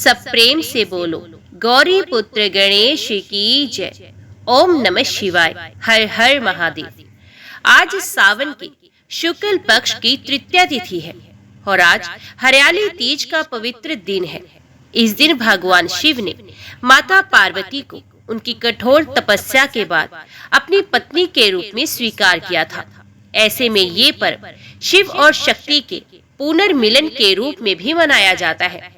सब प्रेम से बोलो गौरी पुत्र गणेश की जय। ओम नमः शिवाय। हर हर महादेव। आज सावन के शुक्ल पक्ष की तृतीया तिथि है और आज हरियाली तीज का पवित्र दिन है। इस दिन भगवान शिव ने माता पार्वती को उनकी कठोर तपस्या के बाद अपनी पत्नी के रूप में स्वीकार किया था। ऐसे में ये पर्व शिव और शक्ति के पुनर्मिलन के रूप में भी मनाया जाता है।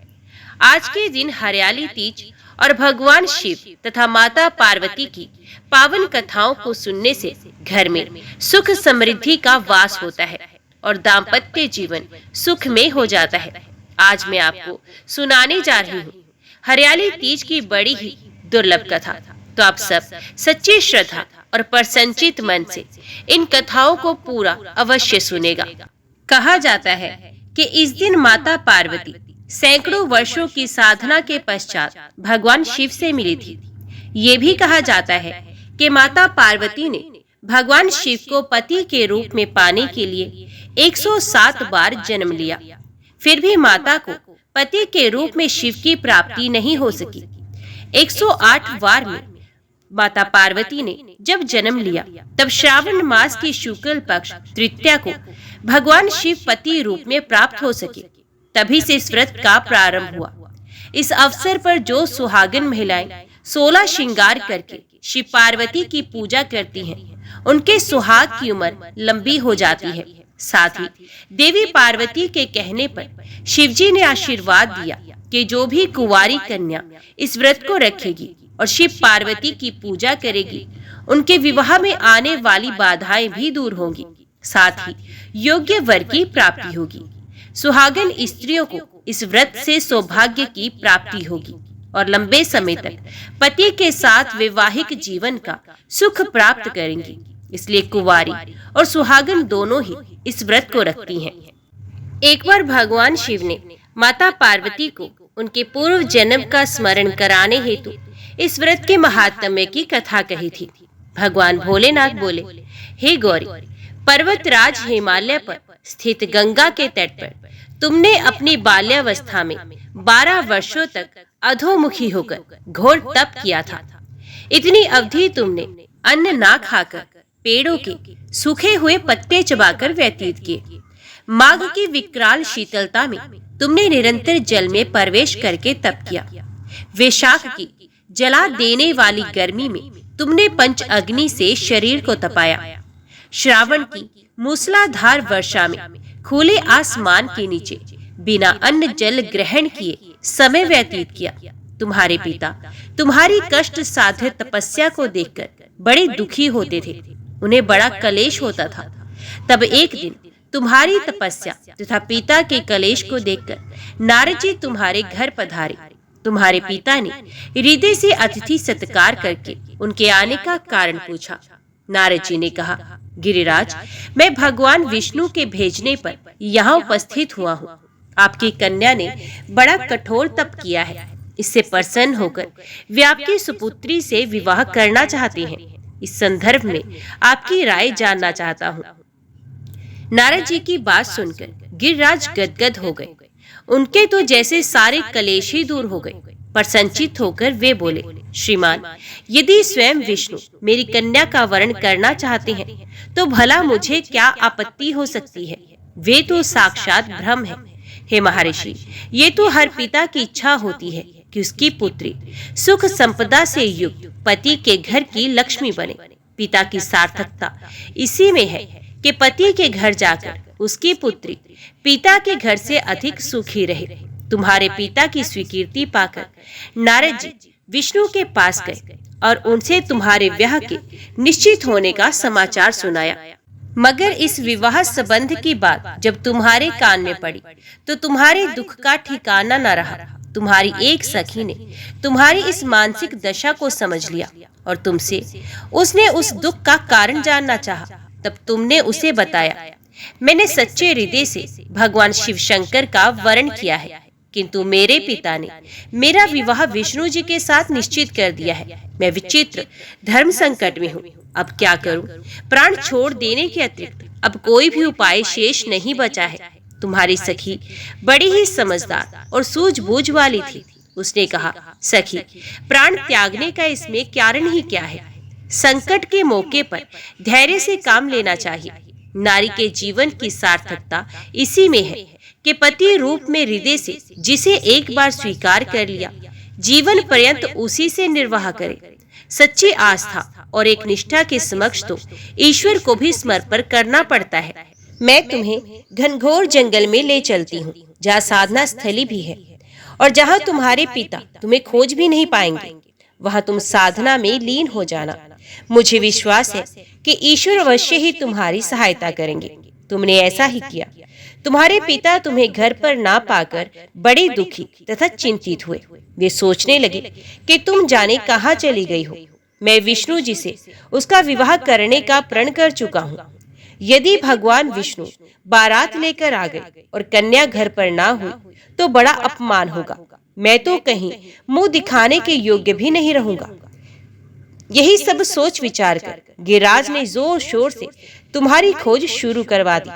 आज के दिन हरियाली तीज और भगवान शिव तथा माता पार्वती की पावन कथाओं को सुनने से घर में सुख समृद्धि का वास होता है और दाम्पत्य जीवन सुख में हो जाता है। आज मैं आपको सुनाने जा रही हूँ हरियाली तीज की बड़ी ही दुर्लभ कथा। तो आप सब सच्ची श्रद्धा और प्रसन्नचित मन से इन कथाओं को पूरा अवश्य सुनेगा। कहा जाता है कि इस दिन माता पार्वती सैकड़ों वर्षों की साधना के पश्चात भगवान शिव से मिली थी। ये भी कहा जाता है कि माता पार्वती ने भगवान शिव को पति के रूप में पाने के लिए 107 बार जन्म लिया, फिर भी माता को पति के रूप में शिव की प्राप्ति नहीं हो सकी। 108 बार में माता पार्वती ने जब जन्म लिया तब श्रावण मास की शुक्ल पक्ष तृतीया को भगवान शिव पति रूप में प्राप्त हो सके। तभी से इस व्रत का प्रारंभ हुआ। इस अवसर पर जो सुहागिन महिलाएं 16 श्रृंगार करके शिव पार्वती की पूजा करती हैं, उनके सुहाग की उम्र लंबी हो जाती है। साथ ही देवी पार्वती के कहने पर शिवजी ने आशीर्वाद दिया कि जो भी कुंवारी कन्या इस व्रत को रखेगी और शिव पार्वती की पूजा करेगी, उनके विवाह में आने वाली बाधाएं भी दूर होंगी, साथ ही योग्य वर की प्राप्ति होगी। सुहागन स्त्रियों को इस व्रत से सौभाग्य की प्राप्ति होगी और लंबे समय तक पति के साथ वैवाहिक जीवन का सुख प्राप्त करेंगी। इसलिए कुंवारी और सुहागन दोनों ही इस व्रत को रखती हैं। एक बार भगवान शिव ने माता पार्वती को उनके पूर्व जन्म का स्मरण कराने हेतु इस व्रत के महात्म्य की कथा कही थी। भगवान भोलेनाथ बोले, हे गौरी, पर्वतराज हिमालय पर स्थित गंगा के तट पर तुमने अपनी बाल्यावस्था में 12 वर्षों तक अधोमुखी होकर घोर तप किया था। इतनी अवधि तुमने अन्न ना खाकर पेड़ों के सूखे हुए पत्ते चबाकर व्यतीत किए। माघ की विकराल शीतलता में तुमने निरंतर जल में प्रवेश करके तप किया। वैशाख की जला देने वाली गर्मी में तुमने पंच अग्नि से शरीर को तपाया। श्रावण की मूसलाधार वर्षा में खुले आसमान के नीचे बिना अन्न जल ग्रहण किए समय व्यतीत किया। तुम्हारे पिता तुम्हारी कष्ट साध्य तपस्या को देखकर बड़े दुखी होते थे, उन्हें बड़ा कलेश होता था। तब एक दिन तुम्हारी तपस्या तथा पिता के कलेश को देखकर नारद जी तुम्हारे घर पधारे। तुम्हारे पिता ने हृदय से अतिथि सत्कार करके उनके आने का कारण पूछा। नारद जी ने कहा, गिरिराज, मैं भगवान विष्णु के भेजने पर यहाँ उपस्थित हुआ हूँ। आपकी कन्या ने बड़ा कठोर तप किया है। इससे प्रसन्न होकर वे आपकी सुपुत्री से विवाह करना चाहते हैं। इस संदर्भ में आपकी राय जानना चाहता हूँ। नारद जी की बात सुनकर गिरिराज गदगद हो गए। उनके तो जैसे सारे कलेश ही दूर हो गए। प्रसन्नचित होकर वे बोले, श्रीमान, यदि स्वयं विष्णु मेरी कन्या का वरण करना चाहते हैं तो भला मुझे क्या आपत्ति हो सकती है। वे तो साक्षात ब्रह्म है। हे महर्षि, ये तो हर पिता की इच्छा होती है कि उसकी पुत्री सुख संपदा से युक्त पति के घर की लक्ष्मी बने। पिता की सार्थकता इसी में है कि पति के घर जाकर उसकी पुत्री पिता के घर से अधिक सुखी रहे। तुम्हारे पिता की स्वीकृति पाकर नारद जी विष्णु के पास गए और उनसे तुम्हारे विवाह के निश्चित होने का समाचार सुनाया। मगर इस विवाह संबंध की बात जब तुम्हारे कान में पड़ी तो तुम्हारे दुख का ठिकाना न रहा। तुम्हारी एक सखी ने तुम्हारी इस मानसिक दशा को समझ लिया और तुमसे उसने उस दुख का कारण जानना चाहा। तब तुमने उसे बताया, मैंने सच्चे हृदय से भगवान शिव शंकर का वरण किया है, किंतु मेरे पिता ने मेरा विवाह विष्णु जी के साथ निश्चित कर दिया है। मैं विचित्र धर्म संकट में हूँ। अब क्या करूं? प्राण छोड़ देने के अतिरिक्त अब कोई भी उपाय शेष नहीं बचा है। तुम्हारी सखी बड़ी ही समझदार और सूझबूझ वाली थी। उसने कहा, सखी, प्राण त्यागने का इसमें कारण ही क्या है? संकट के मौके पर धैर्य से काम लेना चाहिए। नारी के जीवन की सार्थकता इसी में है कि पति रूप में हृदय से जिसे एक बार स्वीकार कर लिया, जीवन पर्यंत उसी से निर्वाह करे। सच्ची आस्था और एक निष्ठा के समक्ष तो ईश्वर को भी समर्पण करना पड़ता है। मैं तुम्हें घनघोर जंगल में ले चलती हूँ, जहाँ साधना स्थली भी है और जहाँ तुम्हारे पिता तुम्हें खोज भी नहीं पाएंगे। वहाँ तुम साधना में लीन हो जाना। मुझे विश्वास है कि ईश्वर अवश्य ही तुम्हारी सहायता करेंगे। तुमने ऐसा ही किया। तुम्हारे पिता तुम्हें घर पर ना पाकर बड़े दुखी तथा चिंतित हुए। वे सोचने लगे कि तुम जाने कहाँ चली गई हो। मैं विष्णु जी से उसका विवाह करने का प्रण कर चुका हूँ। यदि भगवान विष्णु बारात लेकर आ गए और कन्या घर पर ना हुई तो बड़ा अपमान होगा। मैं तो कहीं मुंह दिखाने के योग्य भी नहीं रहूंगा। यही सब सोच विचार कर गिरिराज ने जोर शोर से तुम्हारी खोज शुरू करवा दी।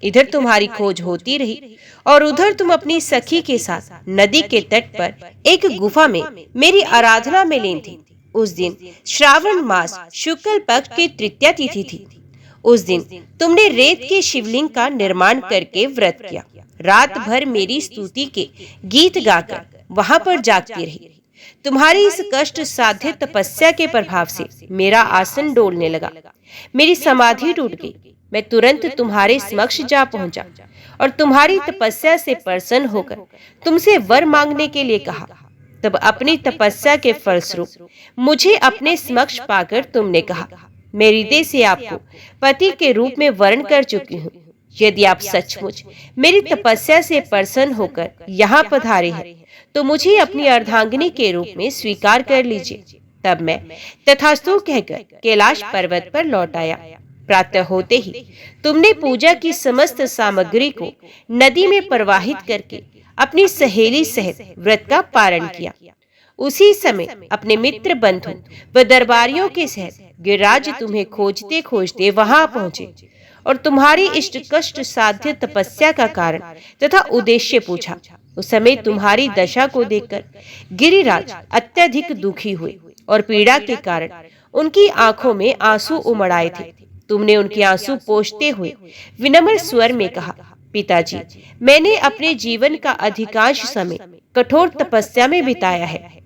इधर तुम्हारी खोज होती रही और उधर तुम अपनी सखी के साथ नदी के तट पर एक गुफा में मेरी आराधना में लीन थी। उस दिन श्रावण मास शुक्ल पक्ष की तृतीया तिथि थी। उस दिन तुमने रेत के शिवलिंग का निर्माण करके व्रत किया। रात भर मेरी स्तुति के गीत गाकर वहां पर जागती रही। तुम्हारी इस कष्ट साध्य तपस्या के प्रभाव से मेरा आसन डोलने लगा। मेरी समाधि टूट गई। मैं तुरंत तुम्हारे समक्ष जा पहुंचा और तुम्हारी तपस्या से प्रसन्न होकर तुमसे वर मांगने के लिए कहा। तब अपनी तपस्या के फलस्वरूप मुझे अपने समक्ष पाकर तुमने कहा, मैं हृदय से आपको पति के रूप में वर्ण कर चुकी हूँ। यदि आप सचमुच मेरी तपस्या से प्रसन्न होकर यहाँ पधारे हैं तो मुझे अपनी अर्धांगिनी के रूप में स्वीकार कर लीजिए। तब मैं तथास्तु कहकर कैलाश पर्वत पर लौट आया। प्रातः होते ही तुमने पूजा की समस्त सामग्री को नदी में प्रवाहित करके अपनी सहेली सहित व्रत का पारण किया। उसी समय अपने मित्र बंधु व दरबारियों के सहित गिरिराज तुम्हें खोजते खोजते वहां पहुंचे और तुम्हारी इष्ट कष्ट साध्य तपस्या का कारण तथा उद्देश्य पूछा। उस समय तुम्हारी दशा को देखकर गिरिराज अत्यधिक दुखी हुए और पीड़ा के कारण उनकी आंखों में आंसू उमड़ आए थे। तुमने उनके आंसू पोंछते हुए विनम्र स्वर में कहा, पिताजी, मैंने अपने जीवन का अधिकांश समय कठोर तपस्या में बिताया है।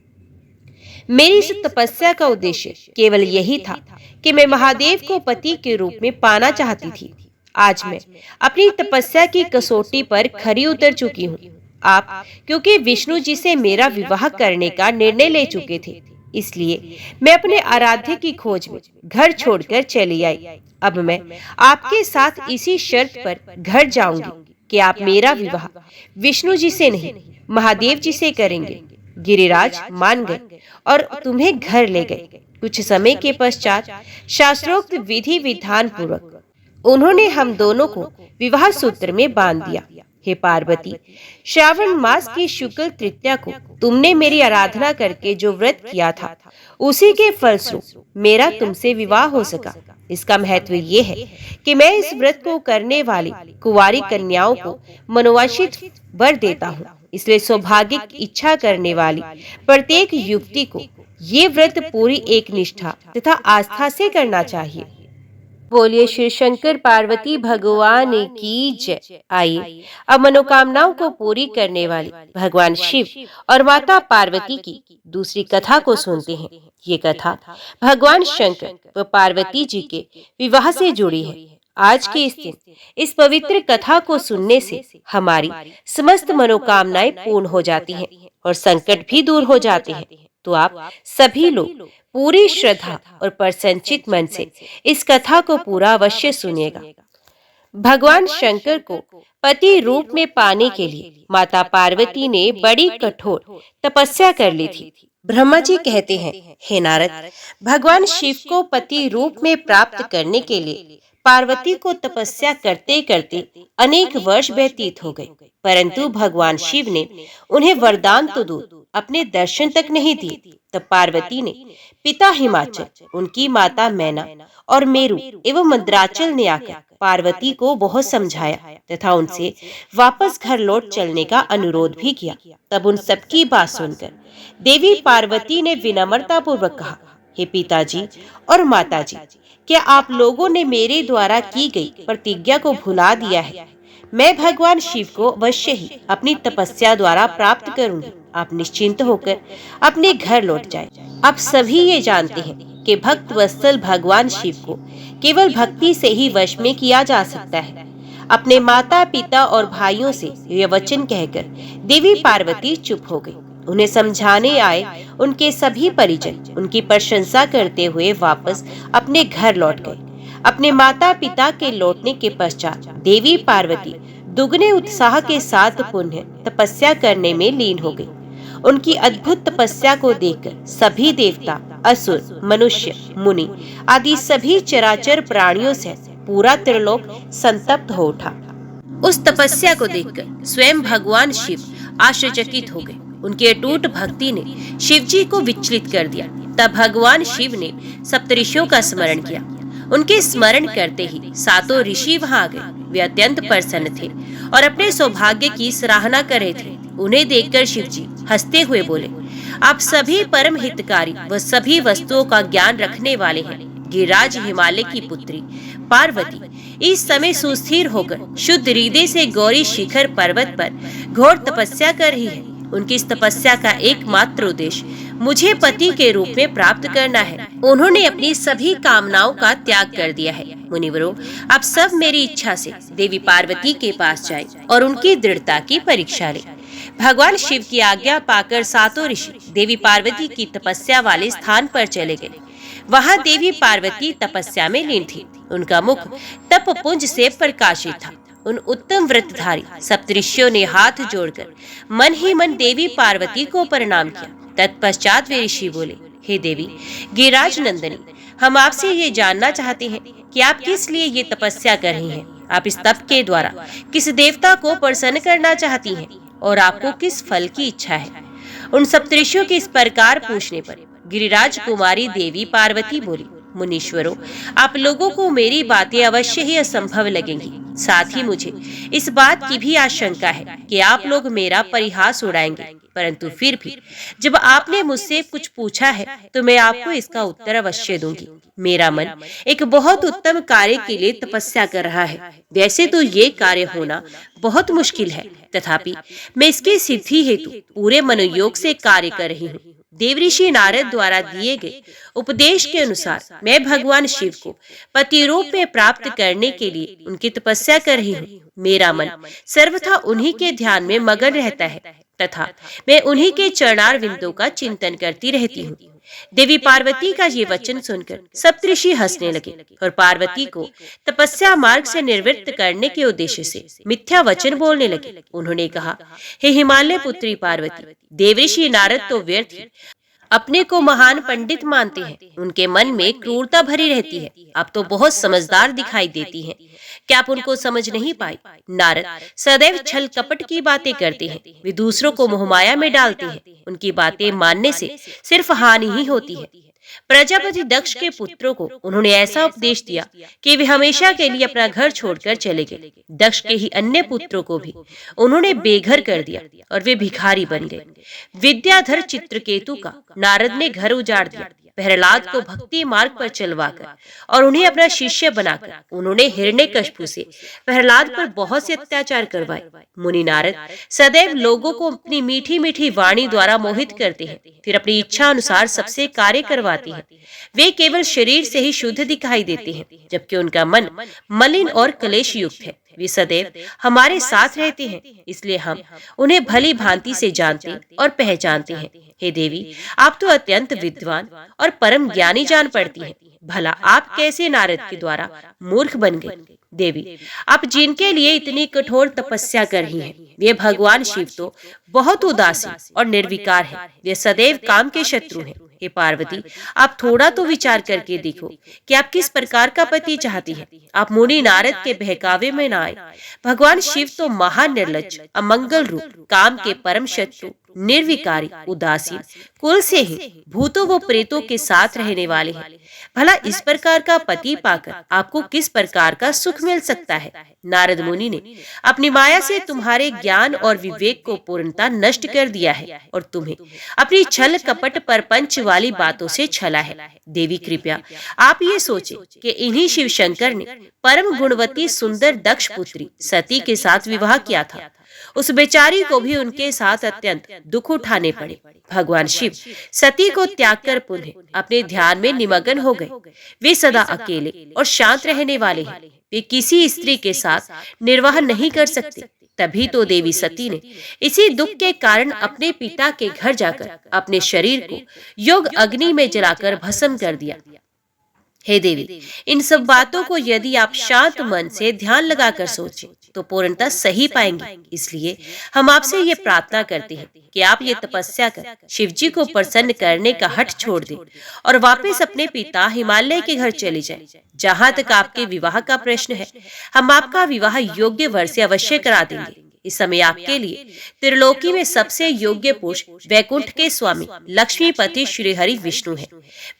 मेरी इस तपस्या का उद्देश्य केवल यही था कि मैं महादेव को पति के रूप में पाना चाहती थी। आज मैं अपनी तपस्या की कसौटी पर खरी उतर चुकी हूँ। आप क्योंकि विष्णु जी से मेरा विवाह करने का निर्णय ले चुके थे, इसलिए मैं अपने आराध्य की खोज में घर छोड़कर चली आई। अब मैं आपके साथ इसी शर्त पर घर जाऊंगी कि आप मेरा विवाह विष्णु जी से नहीं महादेव जी से करेंगे। गिरिराज मान गए और तुम्हें घर ले गए। कुछ समय के पश्चात शास्त्रोक्त विधि विधान पूर्वक उन्होंने हम दोनों को विवाह सूत्र में बांध दिया। हे पार्वती, श्रावण मास की शुक्ल तृतीया को तुमने मेरी आराधना करके जो व्रत किया था उसी के फलस्वरूप मेरा तुमसे विवाह हो सका। इसका महत्व ये है कि मैं इस व्रत को करने वाली कुंवारी कन्याओं को मनोवांछित वर देता हूँ। इसलिए सौभाग्यिक इच्छा करने वाली प्रत्येक युवती को ये व्रत पूरी एक निष्ठा तथा आस्था से करना चाहिए। बोलिए श्री शंकर पार्वती भगवान की जय। आइए अब मनोकामनाओं को पूरी करने वाले भगवान शिव और माता पार्वती की दूसरी कथा को सुनते हैं। ये कथा भगवान शंकर व पार्वती जी के विवाह से जुड़ी है। आज के इस दिन इस पवित्र कथा को सुनने से हमारी समस्त मनोकामनाएं पूर्ण हो जाती हैं और संकट भी दूर हो जाते हैं। तो आप सभी लोग पूरी श्रद्धा और प्रसन्नचित मन से इस कथा को पूरा अवश्य सुनिएगा। भगवान शंकर को पति रूप में पाने के लिए माता पार्वती ने बड़ी कठोर तपस्या कर ली थी। ब्रह्मा जी कहते हैं, हे नारद, भगवान शिव को पति रूप में प्राप्त करने के लिए पार्वती को तपस्या करते करते अनेक वर्ष व्यतीत हो गए, परंतु भगवान शिव ने उन्हें वरदान तो दूर अपने दर्शन तक नहीं दिए। तब पार्वती ने पिता हिमाचल, उनकी माता मैना और मेरु एवं मंद्राचल ने आकर पार्वती को बहुत समझाया तथा उनसे वापस घर लौट चलने का अनुरोध भी किया। तब उन सबकी बात सुनकर देवी पार्वती ने विनम्रता पूर्वक कहा, हे पिताजी और माताजी, क्या आप लोगों ने मेरे द्वारा की गई प्रतिज्ञा को भुला दिया है? मैं भगवान शिव को अवश्य ही अपनी तपस्या द्वारा प्राप्त करूंगी। आप निश्चिंत होकर अपने घर लौट जाएं। आप सभी ये जानते हैं कि भक्त वत्सल भगवान शिव को केवल भक्ति से ही वश में किया जा सकता है। अपने माता पिता और भाइयों से यह वचन कहकर देवी पार्वती चुप हो गई। उन्हें समझाने आए उनके सभी परिजन उनकी प्रशंसा करते हुए वापस अपने घर लौट गए। अपने माता पिता के लौटने के पश्चात देवी पार्वती दुगने उत्साह के साथ पुनः तपस्या करने में लीन हो गई। उनकी अद्भुत तपस्या को देखकर सभी देवता, असुर, मनुष्य, मुनि आदि सभी चराचर प्राणियों से पूरा त्रिलोक संतप्त हो उठा। उस तपस्या को देखकर स्वयं भगवान शिव आश्चर्यचकित हो गए। उनकी अटूट भक्ति ने शिव जी को विचलित कर दिया। तब भगवान शिव ने सप्तऋषियों का स्मरण किया। उनके स्मरण करते ही सातों ऋषि वहां आ गए। वे अत्यंत प्रसन्न थे और अपने सौभाग्य की सराहना कर रहे थे। उन्हें देखकर शिव जी हंसते हुए बोले, आप सभी परम हितकारी व सभी वस्तुओं का ज्ञान रखने वाले हैं। गिरिराज हिमालय की पुत्री पार्वती इस समय सुस्थिर होकर शुद्ध हृदय से गौरी शिखर पर्वत पर घोर तपस्या कर रही है। उनकी इस तपस्या का एकमात्र उद्देश्य मुझे पति के रूप में प्राप्त करना है। उन्होंने अपनी सभी कामनाओं का त्याग कर दिया है। मुनिवरों, आप सब मेरी इच्छा से देवी पार्वती के पास जाएं और उनकी दृढ़ता की परीक्षा लें। भगवान शिव की आज्ञा पाकर सातों ऋषि देवी पार्वती की तपस्या वाले स्थान पर चले गए। वहां देवी पार्वती तपस्या में लीन थी। उनका मुख तप पुंज से प्रकाशित था। उन उत्तम व्रतधारी सप्तऋषियों ने हाथ जोड़कर मन ही मन देवी पार्वती को प्रणाम किया। तत्पश्चात वे ऋषि बोले, हे देवी गिरिराज नंदनी, हम आपसे ये जानना चाहते हैं कि आप किस लिए ये तपस्या कर रही हैं। आप इस तप के द्वारा किस देवता को प्रसन्न करना चाहती हैं और आपको किस फल की इच्छा है? उन सप्तऋषियों के इस प्रकार पूछने पर गिरिराज कुमारी देवी पार्वती बोली, मुनीश्वरों, आप लोगों को मेरी बातें अवश्य ही असंभव लगेंगी। साथ ही मुझे इस बात की भी आशंका है कि आप लोग मेरा परिहास उड़ाएंगे, परंतु फिर भी जब आपने मुझसे कुछ पूछा है तो मैं आपको इसका उत्तर अवश्य दूंगी। मेरा मन एक बहुत उत्तम कार्य के लिए तपस्या कर रहा है। वैसे तो ये कार्य होना बहुत मुश्किल है, तथापि मैं इसकी सिद्धि हेतु पूरे मनोयोग से कार्य कर रही हूँ। देवऋषि नारद द्वारा दिए गए उपदेश के अनुसार मैं भगवान शिव को पति रूप में प्राप्त करने के लिए उनकी तपस्या कर रही हूँ। मेरा मन सर्वथा उन्हीं के ध्यान में मगन रहता है तथा मैं उन्हीं के चरणार विंदों का चिंतन करती रहती हूँ। देवी पार्वती का ये वचन सुनकर सप्तऋषि हंसने लगे और पार्वती को तपस्या मार्ग से निवृत्त करने के उद्देश्य से मिथ्या वचन बोलने लगे। उन्होंने कहा, हे हिमालय पुत्री पार्वती, देवऋषि नारद तो व्यर्थ ही अपने को महान पंडित मानते हैं। उनके मन में क्रूरता भरी रहती है। आप तो बहुत समझदार दिखाई देती हैं। क्या आप उनको समझ नहीं पाई? नारद सदैव छल कपट की बातें करते हैं। वे दूसरों को मोहमाया में डालते हैं। उनकी बातें मानने से सिर्फ हानि ही होती है। प्रजापति दक्ष के पुत्रों को उन्होंने ऐसा उपदेश दिया कि वे हमेशा के लिए अपना घर छोड़कर चले गए। दक्ष के ही अन्य पुत्रों को भी उन्होंने बेघर कर दिया और वे भिखारी बन गए। विद्याधर चित्रकेतु का नारद ने घर उजाड़ दिया। प्रहलाद को भक्ति मार्ग पर चलवाकर और उन्हें अपना शिष्य बनाकर उन्होंने हिरण्यकशिपु से प्रहलाद पर बहुत से अत्याचार करवाए। मुनि नारद सदैव लोगों को अपनी मीठी मीठी वाणी द्वारा मोहित करते हैं, फिर अपनी इच्छा अनुसार सबसे कार्य करवाते हैं। वे केवल शरीर से ही शुद्ध दिखाई देते हैं, जबकि उनका मन मलिन और कलेश युक्त है। वे सदैव हमारे साथ रहते हैं, इसलिए हम उन्हें भली भांति से जानते और पहचानते हैं। हे देवी, आप तो अत्यंत विद्वान और परम ज्ञानी जान पड़ती हैं। भला आप कैसे नारद के द्वारा मूर्ख बन गए? देवी, आप जिनके लिए इतनी कठोर तपस्या कर रही हैं, वे भगवान शिव तो बहुत उदासीन और निर्विकार हैं। वे सदैव काम के शत्रु हैं। हे पार्वती, आप थोड़ा तो विचार करके देखो कि आप किस प्रकार का पति चाहती हैं। आप मुनि नारद के बहकावे में ना आए। भगवान शिव तो महान निर्लज्ज, अमंगल रूप, काम के परम शत्रु, निर्विकारी, उदासीन, कुल से ही भूतों व प्रेतों के साथ रहने वाले हैं। भला इस प्रकार का पति पाकर आपको किस प्रकार का सुख मिल सकता है। नारद मुनि ने अपनी माया से तुम्हारे ज्ञान और विवेक को पूर्णता नष्ट कर दिया है और तुम्हें अपनी छल कपट परपंच वाली बातों से छला है। देवी कृपया आप ये सोचे कि इन्हीं शिव शंकर ने परम गुणवती सुंदर दक्ष पुत्री सती के साथ विवाह किया था। उस बेचारी को भी उनके साथ अत्यंत दुख उठाने पड़े। भगवान शिव सती को त्याग कर पुनः अपने ध्यान में निमग्न हो गए। वे सदा अकेले और शांत रहने वाले हैं। वे किसी स्त्री के साथ निर्वाह नहीं कर सकते। तभी तो देवी सती ने इसी दुख के कारण अपने पिता के घर जाकर अपने शरीर को योग अग्नि में जलाकर भस्म कर दिया। हे देवी, इन सब बातों को यदि आप शांत मन से ध्यान लगाकर सोचें तो पूर्णतः सही पाएंगे। इसलिए हम आपसे ये प्रार्थना करते हैं कि आप ये तपस्या कर शिव जी को प्रसन्न करने का हठ छोड़ दें और वापस अपने पिता हिमालय के घर चले जाएं। जहां तक आपके विवाह का प्रश्न है, हम आपका विवाह योग्य वर से अवश्य करा देंगे। इस समय आपके लिए त्रिलोकी में सबसे योग्य पुरुष वैकुंठ के स्वामी लक्ष्मीपति श्री हरि विष्णु हैं।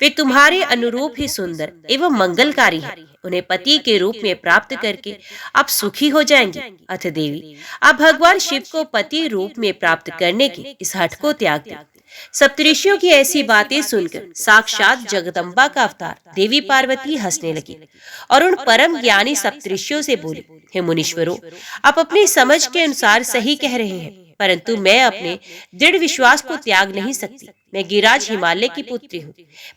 वे तुम्हारे अनुरूप ही सुंदर एवं मंगलकारी हैं। उन्हें पति के रूप में प्राप्त करके आप सुखी हो जाएंगे। अथ देवी, आप भगवान शिव को पति रूप में प्राप्त करने के इस हठ को त्याग दें। सप्तऋषियों की ऐसी बातें सुनकर साक्षात जगदम्बा का अवतार देवी पार्वती हंसने लगी और उन परम ज्ञानी सप्तऋषियों से बोली, हे मुनीश्वरों, आप अपनी समझ के अनुसार सही कह रहे हैं, परंतु मैं अपने दृढ़ विश्वास को त्याग नहीं सकती। मैं गिरिराज हिमालय की पुत्री हूँ।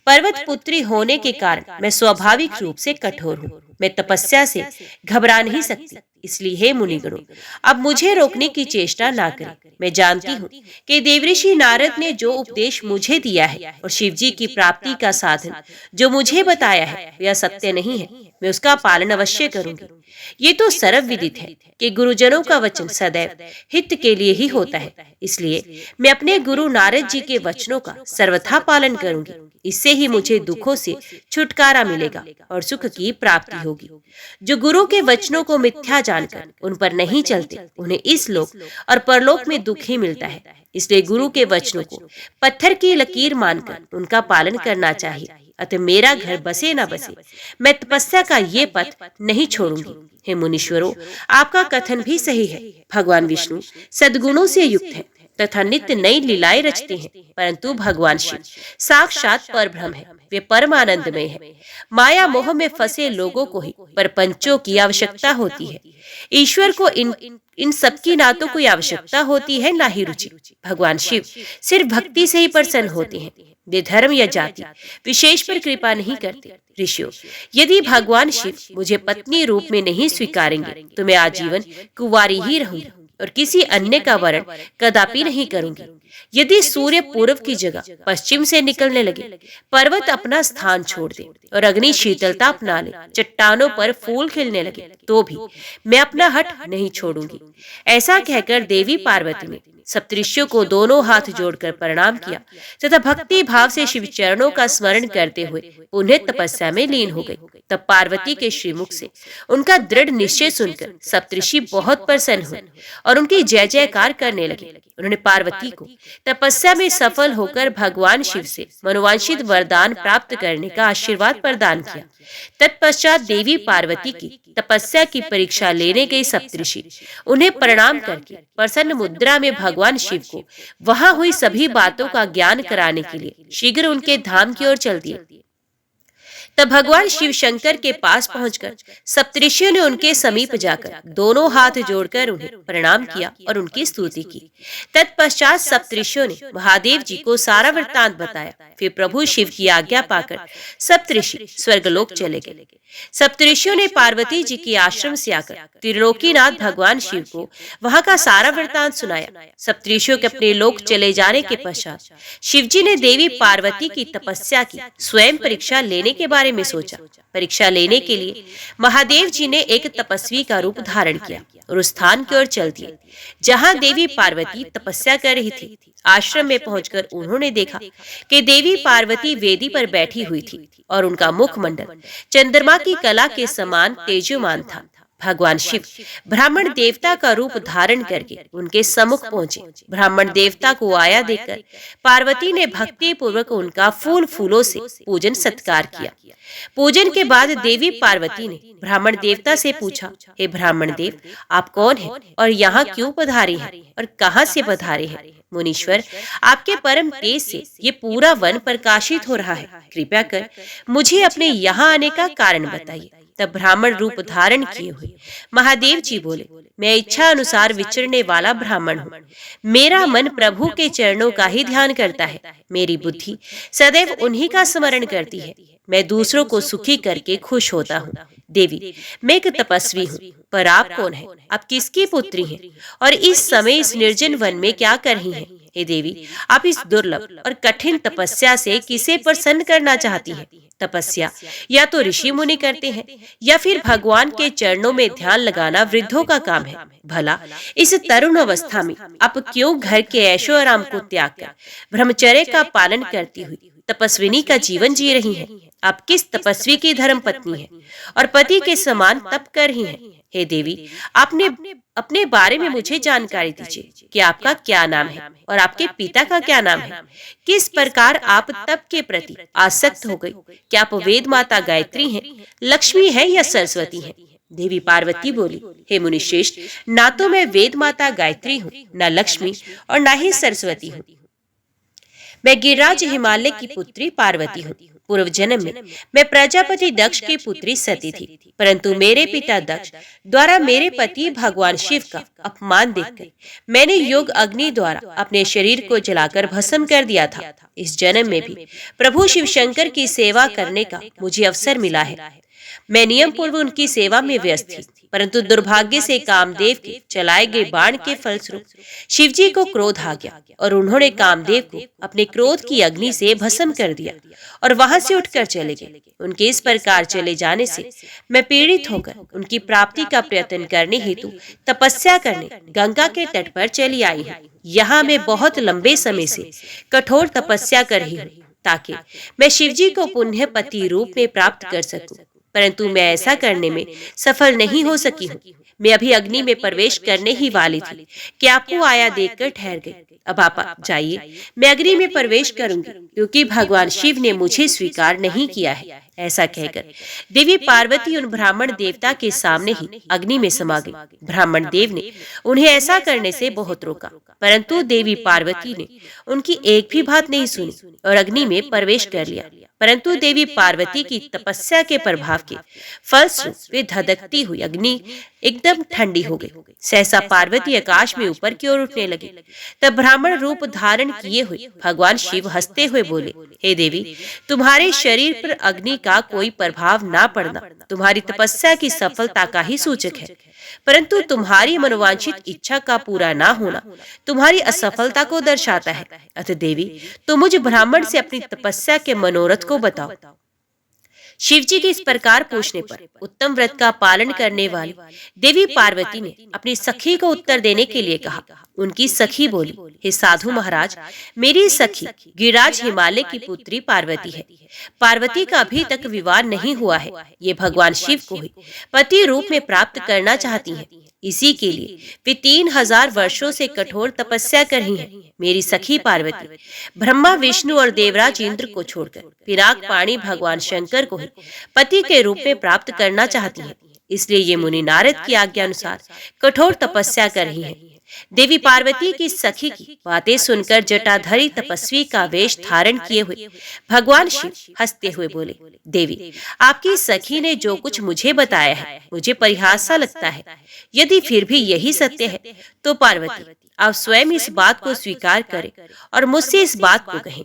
पर्वत पुत्री होने के कारण मैं स्वाभाविक रूप से कठोर हूँ। मैं तपस्या से घबरा नहीं सकती। इसलिए हे मुनिगणों, अब मुझे रोकने की चेष्टा ना करें। मैं जानती हूँ कि देवऋषि नारद ने जो उपदेश मुझे दिया है और शिव जी की प्राप्ति का साधन जो मुझे बताया है वह सत्य नहीं है। मैं उसका पालन अवश्य करूंगी। ये तो सर्व विदित है कि गुरुजनों का वचन सदैव हित के लिए ही होता है। इसलिए मैं अपने गुरु नारद जी के वचनों का सर्वथा पालन करूंगी। इससे ही मुझे दुखों से छुटकारा मिलेगा और सुख की प्राप्ति होगी। जो गुरु के वचनों को मिथ्या जानकर उन पर नहीं चलते, उन्हें इस लोक और परलोक में दुख ही मिलता है। इसलिए गुरु के वचनों को पत्थर की लकीर मानकर उनका पालन करना चाहिए। अतः मेरा घर बसे न बसे, मैं तपस्या का ये पथ नहीं छोड़ूंगी। हे मुनीश्वरों, आपका कथन भी सही है। भगवान विष्णु सद्गुणों से युक्त है तथा नित्य नई लीलाएं रचते हैं, परंतु भगवान शिव साक्षात परब्रह्म है। वे परमानंदमय है। माया मोह में फंसे लोगों को ही परपंचों की आवश्यकता होती है। ईश्वर को इन सबकी ना तो कोई आवश्यकता होती है ना ही रुचि। भगवान शिव सिर्फ भक्ति से ही प्रसन्न होते हैं। वे धर्म या जाति विशेष पर कृपा नहीं करते। ऋषियों, यदि भगवान शिव मुझे पत्नी रूप में नहीं स्वीकारेंगे तो मैं आजीवन कुंवारी ही रहूंगी और किसी अन्य का वरण कदापि नहीं करूंगी। यदि सूर्य पूर्व की जगह पश्चिम से निकलने लगे, पर्वत अपना स्थान छोड़ दे और अग्नि शीतलता अपना ले, चट्टानों पर फूल खिलने लगे, तो भी मैं अपना हठ नहीं छोड़ूंगी। ऐसा कहकर देवी पार्वती ने सप्तऋषियों को दोनों हाथ जोड़कर प्रणाम किया तथा भक्ति भाव से शिव चरणों का स्मरण करते हुए उन्हें तपस्या में लीन हो गई। तब पार्वती के श्रीमुख से उनका दृढ़ निश्चय सुनकर सप्तऋषि बहुत प्रसन्न हुए और उनकी जय जयकार करने लगे। उन्होंने पार्वती को तपस्या में सफल होकर भगवान शिव से मनोवांछित वरदान प्राप्त करने का आशीर्वाद प्रदान किया। तत्पश्चात देवी पार्वती की तपस्या की परीक्षा लेने गई सप्तऋषि उन्हें प्रणाम करके प्रसन्न मुद्रा में भगवान शिव को वहां हुई सभी बातों का ज्ञान कराने के लिए शीघ्र उनके धाम की ओर चल दिए। तब भगवान शिव शंकर के पास पहुंचकर सप्तऋषियों ने उनके समीप जाकर दोनों हाथ जोड़कर उन्हें प्रणाम किया और उनकी स्तुति की। तत्पश्चात सप्तऋषियों ने महादेव जी को सारा वृत्तांत बताया। फिर प्रभु शिव की आज्ञा पाकर सप्तऋषि स्वर्गलोक चले गए। सप्तऋषियों ने पार्वती जी के आश्रम से आकर त्रिलोकीनाथ भगवान शिव को वहां का सारा वृत्तांत सुनाया। सप्तऋषियों के अपने लोक चले जाने के पश्चात शिव जी ने देवी पार्वती की तपस्या की स्वयं परीक्षा लेने के बाद बारे में सोचा। परीक्षा लेने के लिए महादेव जी ने एक तपस्वी का रूप धारण किया और उस स्थान की ओर चल दिए जहां देवी पार्वती तपस्या कर रही थी। आश्रम में पहुंचकर उन्होंने देखा कि देवी पार्वती वेदी पर बैठी हुई थी और उनका मुखमंडल चंद्रमा की कला के समान तेजोमान था। भगवान शिव ब्राह्मण देवता का रूप धारण करके उनके सम्मुख पहुंचे। ब्राह्मण देवता को आया देखकर पार्वती ने भक्ति पूर्वक उनका फूल फूलों से पूजन सत्कार किया। पूजन के बाद देवी पार्वती ने ब्राह्मण देवता से पूछा, हे ब्राह्मण देव, आप कौन हैं और यहाँ क्यों पधारे हैं और कहाँ से पधारे हैं? मुनीश्वर, आपके परम तेज से ये पूरा वन प्रकाशित हो रहा है। कृपया कर मुझे अपने यहाँ आने का कारण बताइए। तब ब्राह्मण रूप धारण किए हुए महादेव जी बोले, मैं इच्छा अनुसार विचरने वाला ब्राह्मण हूँ। मेरा मन प्रभु के चरणों का ही ध्यान करता है। मेरी बुद्धि सदैव उन्हीं का स्मरण करती है। मैं दूसरों को सुखी करके खुश होता हूँ। देवी, मैं एक तपस्वी हूँ, पर आप कौन हैं? आप किसकी पुत्री हैं और इस समय इस निर्जन वन में क्या कर रही हैं? हे देवी, आप इस दुर्लभ और कठिन तपस्या से किसे प्रसन्न करना चाहती हैं? तपस्या या तो ऋषि मुनि करते हैं या फिर भगवान के चरणों में ध्यान लगाना वृद्धों का काम है। भला इस तरुण अवस्था में आप क्यों घर के ऐशो आराम को त्याग कर ब्रह्मचर्य का पालन करती हुई तपस्विनी का जीवन जी रही हैं? आप किस तपस्वी की धर्म पत्नी हैं और पति के समान तप कर रही हैं? हे देवी, आपने अपने बारे में मुझे जानकारी दीजिए कि आपका क्या नाम है और आपके पिता का क्या नाम है। किस प्रकार आप तप के प्रति आसक्त हो गई? क्या आप वेद माता गायत्री हैं, लक्ष्मी है या सरस्वती हैं? देवी पार्वती बोली, हे मुनिश्रेष्ठ, ना तो मैं वेद माता गायत्री हूँ, न लक्ष्मी और न ही सरस्वती हूँ। मैं गिरिराज हिमालय की पुत्री पार्वती हूँ। पूर्व जन्म में मैं प्रजापति दक्ष की पुत्री सती थी, परंतु मेरे पिता दक्ष द्वारा मेरे पति भगवान शिव का अपमान देखकर मैंने योग अग्नि द्वारा अपने शरीर को जलाकर भस्म कर दिया था। इस जन्म में भी प्रभु शिव शंकर की सेवा करने का मुझे अवसर मिला है। मैं नियम पूर्व उनकी सेवा में व्यस्त थी, परंतु दुर्भाग्य से कामदेव के चलाए गए बाण के फलस्वरूप शिवजी को क्रोध आ गया और उन्होंने कामदेव को अपने क्रोध की अग्नि से भस्म कर दिया और वहां से उठकर चले गए। उनके इस प्रकार चले जाने से मैं पीड़ित होकर उनकी प्राप्ति का प्रयत्न करने हेतु तपस्या करने गंगा के तट पर चली आई हूँ। यहाँ मैं बहुत लंबे समय से कठोर तपस्या कर रही हूँ ताकि मैं शिवजी को पुण्य पति रूप में प्राप्त कर सकूं, परंतु मैं ऐसा करने में सफल नहीं हो सकी हूँ। मैं अभी अग्नि में प्रवेश करने ही वाली थी कि आपको आया देखकर ठहर गई। अब आप जाइए, मैं अग्नि में प्रवेश करूंगी क्योंकि भगवान शिव ने मुझे स्वीकार नहीं किया है। ऐसा कहकर देवी पार्वती उन ब्राह्मण देवता के सामने ही अग्नि में समा गई। ब्राह्मण देव ने उन्हें ऐसा करने से बहुत रोका, परंतु देवी पार्वती ने उनकी एक भी बात नहीं सुनी और अग्नि में प्रवेश कर लिया। परंतु देवी पार्वती की तपस्या के प्रभाव के फलस्वरूप वे धधकती हुई अग्नि एकदम ठंडी हो गई। सहसा पार्वती आकाश में ऊपर की ओर उठने लगी। तब ब्राह्मण रूप धारण किए हुए भगवान शिव हंसते हुए बोले, हे देवी, तुम्हारे शरीर पर अग्नि का कोई प्रभाव ना पड़ना तुम्हारी तपस्या की सफलता का ही सूचक है, परंतु तुम्हारी मनोवांछित इच्छा का पूरा ना होना तुम्हारी असफलता को दर्शाता है। अतः देवी, तुम मुझ ब्राह्मण से अपनी तपस्या के मनोरथ को बताओ। शिवजी के इस प्रकार पूछने पर उत्तम व्रत का पालन करने वाली देवी पार्वती ने अपनी सखी को उत्तर देने के लिए कहा। उनकी सखी बोली, हे साधु महाराज, मेरी सखी गिरिराज हिमालय की पुत्री पार्वती है। पार्वती का अभी तक विवाह नहीं हुआ है। ये भगवान शिव को ही पति रूप में प्राप्त करना चाहती हैं। इसी के लिए वे 3000 वर्षों से कठोर तपस्या कर रही हैं। मेरी सखी पार्वती ब्रह्मा, विष्णु और देवराज इंद्र को छोड़कर पिनाक पाणी भगवान शंकर को ही पति के रूप में प्राप्त करना चाहती है। इसलिए ये मुनि नारद की आज्ञा अनुसार कठोर तपस्या कर रही हैं। देवी पार्वती की सखी की बातें सुनकर जटाधारी तपस्वी का वेश धारण किए हुए भगवान शिव हंसते हुए बोले, देवी, आपकी सखी ने जो कुछ मुझे बताया है मुझे परिहास सा लगता है। यदि फिर भी यही सत्य है तो पार्वती, आप स्वयं इस बात को स्वीकार करें और मुझसे इस बात को कहें।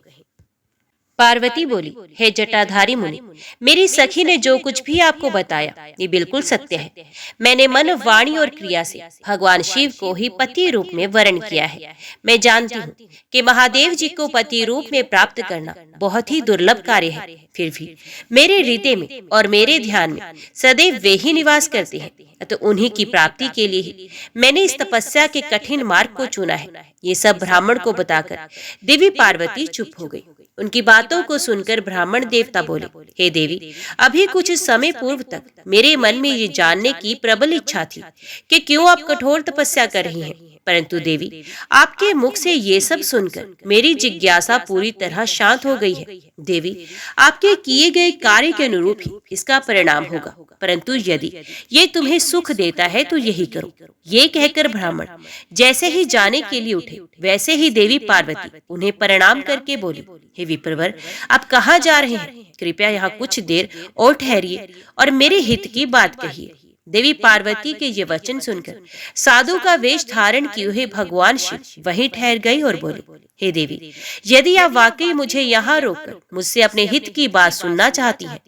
पार्वती बोली, हे जटाधारी मुनि, मेरी सखी ने जो कुछ भी आपको बताया ये बिल्कुल सत्य है। मैंने मन, वाणी और क्रिया से भगवान शिव को ही पति रूप में वर्ण किया है। मैं जानती हूँ कि महादेव जी को पति रूप में प्राप्त करना बहुत ही दुर्लभ कार्य है। फिर भी मेरे हृदय में और मेरे ध्यान में सदैव वे ही निवास करते हैं, तो उन्हीं की प्राप्ति के लिए ही मैंने इस तपस्या के कठिन मार्ग को चुना है। ये सब ब्राह्मण को बताकर देवी पार्वती चुप हो गई। उनकी बातों को सुनकर ब्राह्मण देवता बोले, हे देवी, अभी कुछ समय पूर्व तक मेरे मन में ये जानने की प्रबल इच्छा थी कि क्यों आप कठोर तपस्या कर रही हैं। परंतु देवी, आपके मुख से ये सब सुनकर मेरी जिज्ञासा पूरी तरह शांत हो गई है। देवी, आपके किए गए कार्य के अनुरूप ही इसका परिणाम होगा, परंतु यदि ये तुम्हें सुख देता है तो यही करो। ये कहकर ब्राह्मण जैसे ही जाने के लिए उठे, वैसे ही देवी पार्वती उन्हें प्रणाम करके बोली, हे विप्रवर, आप कहाँ जा रहे हैं? कृपया यहाँ कुछ देर और ठहरिए और मेरे हित की बात कहिए। देवी पार्वती के ये वचन सुनकर साधु का वेश धारण किए हुए भगवान शिव वहीं ठहर गई और बोले, हे देवी, यदि आप वाकई मुझे यहाँ रोककर मुझसे अपने हित की बात सुनना चाहती हैं,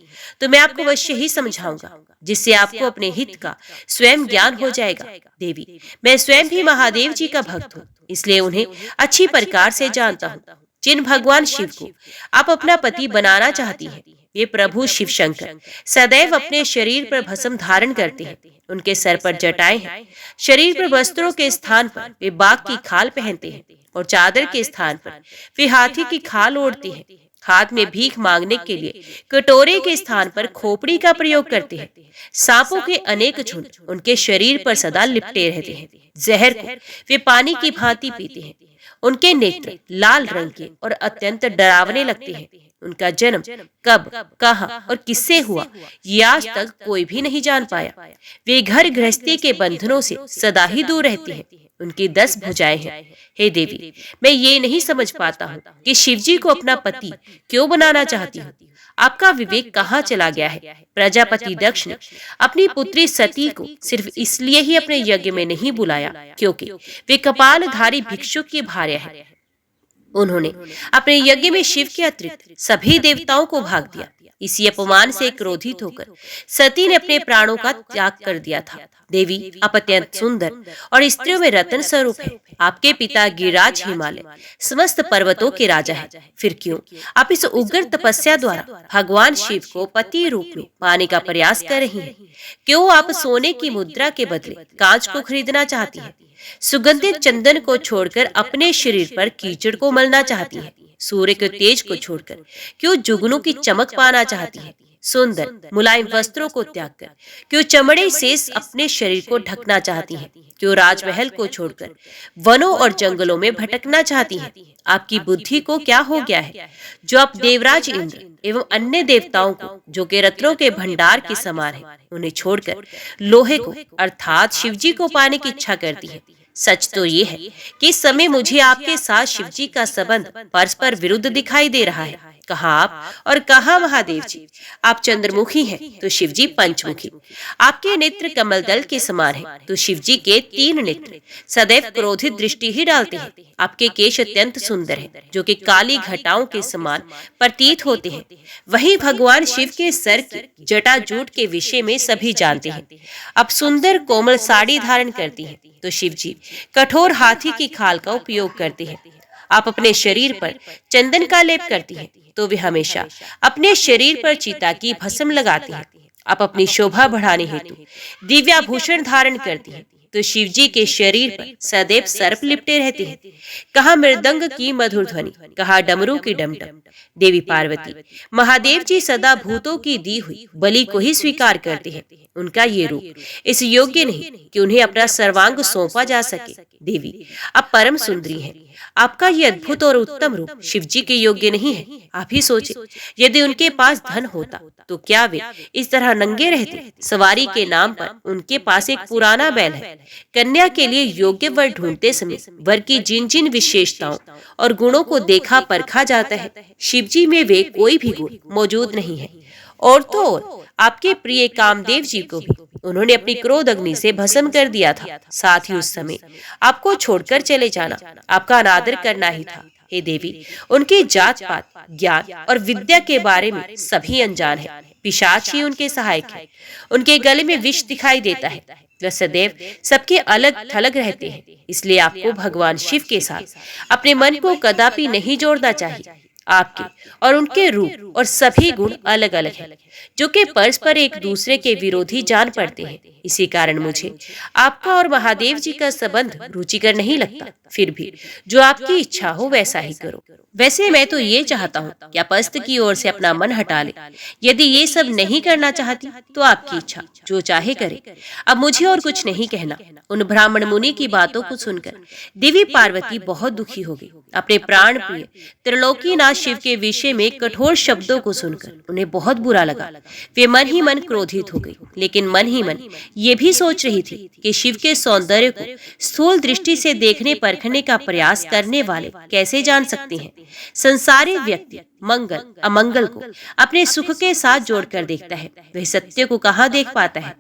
तो मैं आपको अवश्य ही समझाऊंगा, जिससे आपको अपने हित का स्वयं ज्ञान हो जाएगा। देवी, मैं स्वयं भी महादेव जी का भक्त हूँ, इसलिए उन्हें अच्छी प्रकार से जानता हूँ। जिन भगवान शिव को आप अपना पति बनाना चाहती हैं, ये प्रभु शिव शंकर सदैव अपने शरीर पर भस्म धारण करते हैं। उनके सर पर जटाएं हैं, शरीर पर वस्त्रों के स्थान पर वे बाघ की खाल पहनते हैं और चादर के स्थान पर वे हाथी की खाल ओढ़ते हैं। हाथ में भीख मांगने के लिए कटोरे के स्थान पर खोपड़ी का प्रयोग करते हैं। सांपों के अनेक झुंड उनके शरीर पर सदा लिपटे रहते हैं। जहर को वे पानी की भांति पीते हैं। उनके नेत्र लाल रंग के और अत्यंत डरावने लगते हैं। उनका जन्म कब, कहाँ और किससे हुआ, ये आज तक कोई भी नहीं जान पाया। वे घर गृहस्थी के बंधनों से सदा ही दूर रहते हैं। उनकी 10 भुजाएं हैं। हे देवी, मैं ये नहीं समझ पाता हूँ कि शिवजी को अपना पति क्यों बनाना चाहती हूँ। आपका विवेक कहाँ चला गया है? प्रजापति दक्ष ने अपनी पुत्री सती को सिर्फ इसलिए ही अपने यज्ञ में नहीं बुलाया क्योंकि वे कपालधारी भिक्षुक की भार्या है। उन्होंने अपने यज्ञ में शिव के अतिरिक्त सभी देवताओं को भाग दिया। इसी अपमान से क्रोधित होकर सती ने अपने प्राणों का त्याग कर दिया था। देवी, आप अत्यंत सुंदर और स्त्रियों में रत्न स्वरूप है। आपके पिता गिरिराज हिमालय समस्त पर्वतों के राजा है। फिर क्यों आप इस उग्र तपस्या द्वारा भगवान शिव को पति रूप में पाने का प्रयास कर रही हैं? क्यों आप सोने की मुद्रा के बदले कांच को खरीदना चाहती हैं? सुगंधित चंदन को छोड़कर अपने शरीर पर कीचड़ को मलना चाहती है? सूर्य के तेज को छोड़कर क्यों जुगनू की चमक पाना चाहती है? सुंदर मुलायम वस्त्रों को त्याग कर क्यों चमड़े से अपने शरीर को ढकना चाहती हैं? क्यों राजमहल को छोड़कर वनों और जंगलों में भटकना चाहती हैं? आपकी बुद्धि को क्या हो गया है जो आप देवराज इंद्र एवं अन्य देवताओं को, जो के रत्नों के भंडार के समान है, उन्हें छोड़कर लोहे को अर्थात शिवजी को पाने की इच्छा करती है? सच तो ये है कि इस समय मुझे आपके साथ शिवजी का संबंध परस्पर विरुद्ध दिखाई दे रहा है। कहाँ आप और कहाँ महादेव जी? आप चंद्रमुखी हैं तो शिवजी पंचमुखी। आपके नेत्र कमल दल के समान हैं तो शिवजी के 3 नेत्र सदैव क्रोधित दृष्टि ही डालते हैं। आपके केश अत्यंत सुंदर हैं, जो कि काली घटाओं के समान प्रतीत होते हैं। वहीं भगवान शिव के सर की जटाजूट के विषय में सभी जानते हैं। आप सुंदर कोमल साड़ी धारण करती हैं तो शिवजी कठोर हाथी की खाल का उपयोग करते हैं। आप अपने शरीर पर चंदन का लेप करती हैं तो वे हमेशा अपने शरीर पर चीता की भस्म लगाती हैं। आप अपनी शोभा बढ़ाने हेतु दिव्याभूषण धारण करती हैं तो शिवजी के शरीर पर सदैव सर्प लिपटे रहते हैं। कहाँ मृदंग की मधुर ध्वनि, कहाँ डमरू की डमडम। देवी पार्वती, महादेव जी सदा भूतों की दी हुई बलि को ही स्वीकार करते हैं। उनका ये रूप इस योग्य नहीं कि उन्हें अपना सर्वांग सौंपा जा सके। देवी, आप परम सुंदरी हैं। आपका ये अद्भुत और उत्तम रूप शिवजी के योग्य नहीं है। आप ही सोचे, यदि उनके पास धन होता तो क्या वे इस तरह नंगे रहते? सवारी के नाम पर उनके पास एक पुराना बैल है। कन्या के लिए योग्य वर ढूंढते समय वर की जिन जिन विशेषताओं और गुणों को देखा परखा जाता है, शिवजी में वे कोई भी गुण मौजूद नहीं है। और तो और आपके प्रिय कामदेव जी को भी उन्होंने अपनी क्रोध अग्नि से भस्म कर दिया था। साथ ही उस समय आपको छोड़कर चले जाना आपका अनादर करना ही था। हे देवी, उनकी जात पात, ज्ञान और विद्या के बारे में सभी अनजान है। पिशाच ही उनके सहायक है। उनके गले में विष दिखाई देता है। वह सदैव सबके अलग थलग रहते हैं। इसलिए आपको भगवान शिव के साथ अपने मन को कदापि नहीं जोड़ना चाहिए। आपके और उनके रूप और सभी गुण अलग अलग हैं, जो कि परस्पर एक दूसरे के विरोधी जान पड़ते हैं। इसी कारण मुझे आपका और महादेव जी का संबंध रुचिकर नहीं लगता। फिर भी जो आपकी इच्छा हो वैसा ही करो। वैसे मैं तो ये चाहता हूँ कि आप अस्त की ओर से अपना मन हटा ले। यदि ये सब नहीं करना चाहती तो आपकी इच्छा, जो चाहे करे। अब मुझे और कुछ नहीं कहना। उन ब्राह्मण मुनि की बातों को सुनकर देवी पार्वती बहुत दुखी हो गई। अपने प्राण प्रिय त्रिलोकीनाथ शिव के विषय में कठोर शब्दों को सुनकर उन्हें बहुत बुरा लगा। वे मन ही मन क्रोधित हो गई, लेकिन मन ही मन ये भी सोच रही थी कि शिव के सौंदर्य को स्थूल दृष्टि से देखने परखने का प्रयास करने वाले कैसे जान सकते हैं। संसारी व्यक्ति मंगल अमंगल को अपने सुख के साथ जोड़कर देखता है, वह सत्य को कहाँ देख पाता है।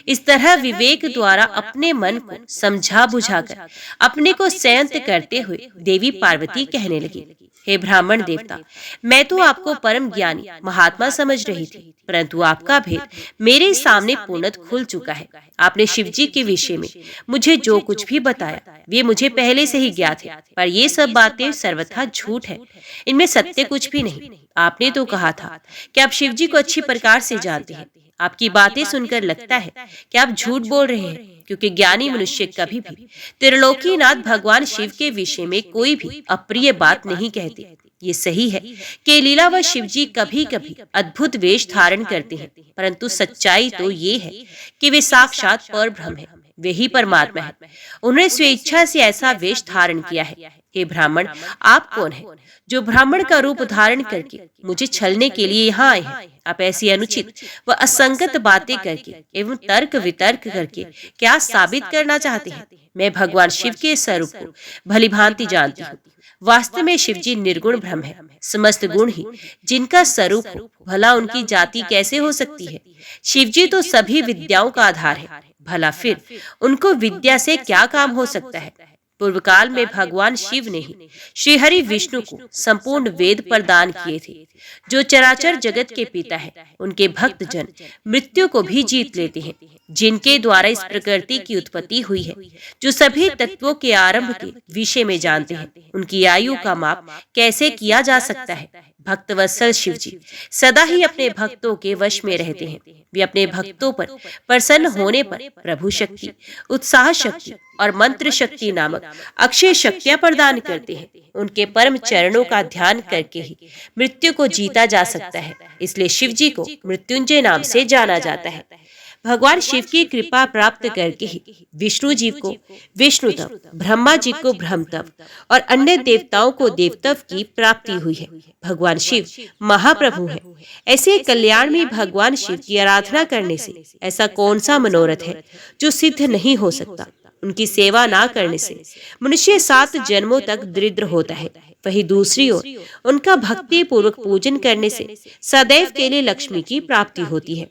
इस तरह विवेक द्वारा अपने मन को समझा बुझाकर अपने को संयत करते हुए देवी पार्वती कहने लगी, हे ब्राह्मण देवता, मैं तो आपको परम ज्ञानी महात्मा समझ रही थी, परंतु आपका भेद मेरे सामने पूर्णतः खुल चुका है। आपने शिवजी के विषय में मुझे जो कुछ भी बताया वे मुझे पहले से ही ज्ञात है, पर ये सब बातें सर्वथा झूठ है। इनमें सत्य कुछ भी नहीं। आपने तो कहा था कि आप शिवजी को अच्छी प्रकार से जानते हैं। आपकी बातें सुनकर लगता है कि आप झूठ बोल रहे हैं, क्योंकि ज्ञानी मनुष्य कभी भी त्रिलोकीनाथ भगवान शिव के विषय में कोई भी अप्रिय बात नहीं कहते। ये सही है कि लीला व शिवजी कभी कभी अद्भुत वेश धारण करते हैं, परंतु सच्चाई तो ये है कि वे साक्षात परब्रह्म है, वे ही परमात्मा है। उन्होंने स्वेच्छा से ऐसा वेश धारण किया है। हे ब्राह्मण, आप कौन हैं जो ब्राह्मण का रूप धारण करके मुझे छलने के लिए यहाँ आए हैं? आप ऐसी अनुचित व असंगत बातें करके एवं तर्क वितर्क करके क्या साबित करना चाहते हैं? मैं भगवान शिव के स्वरूप को भली भांति जानती हूँ। वास्तव में शिवजी निर्गुण ब्रह्म है, समस्त गुण ही जिनका स्वरूप हो, भला उनकी जाति कैसे हो सकती है? शिवजी तो सभी विद्याओं का आधार है, भला फिर उनको विद्या से क्या काम हो सकता है? पूर्व काल में भगवान शिव ने ही श्री हरि विष्णु को संपूर्ण वेद प्रदान किए थे, जो चराचर जगत के पिता है। उनके भक्त जन मृत्यु को भी जीत लेते हैं, जिनके द्वारा इस प्रकृति की उत्पत्ति हुई है, जो सभी तत्वों के आरंभ के विषय में जानते हैं। उनकी आयु का माप कैसे किया जा सकता है? भक्त वत्सल शिवजी सदा ही अपने भक्तों के वश में रहते हैं। वे अपने भक्तों पर प्रसन्न होने पर प्रभु शक्ति, उत्साह शक्ति और मंत्र शक्ति नामक अक्षय शक्तियां प्रदान करते हैं। उनके परम चरणों का ध्यान करके ही मृत्यु को जीता जा सकता है। इसलिए शिवजी को मृत्युंजय नाम से जाना जाता है। भगवान शिव की कृपा प्राप्त करके ही विष्णु जी को विष्णु तव, ब्रह्मा जी को ब्रह्म तव और अन्य देवताओं को देवतव की प्राप्ति हुई है। भगवान शिव महाप्रभु है। ऐसे कल्याण में भगवान शिव की आराधना करने से ऐसा कौन सा मनोरथ है जो सिद्ध नहीं हो सकता? उनकी सेवा ना करने से मनुष्य 7 जन्मों तक दरिद्र होता है। वही दूसरी ओर उनका भक्ति पूर्वक पूजन करने से सदैव के लिए लक्ष्मी की प्राप्ति होती है।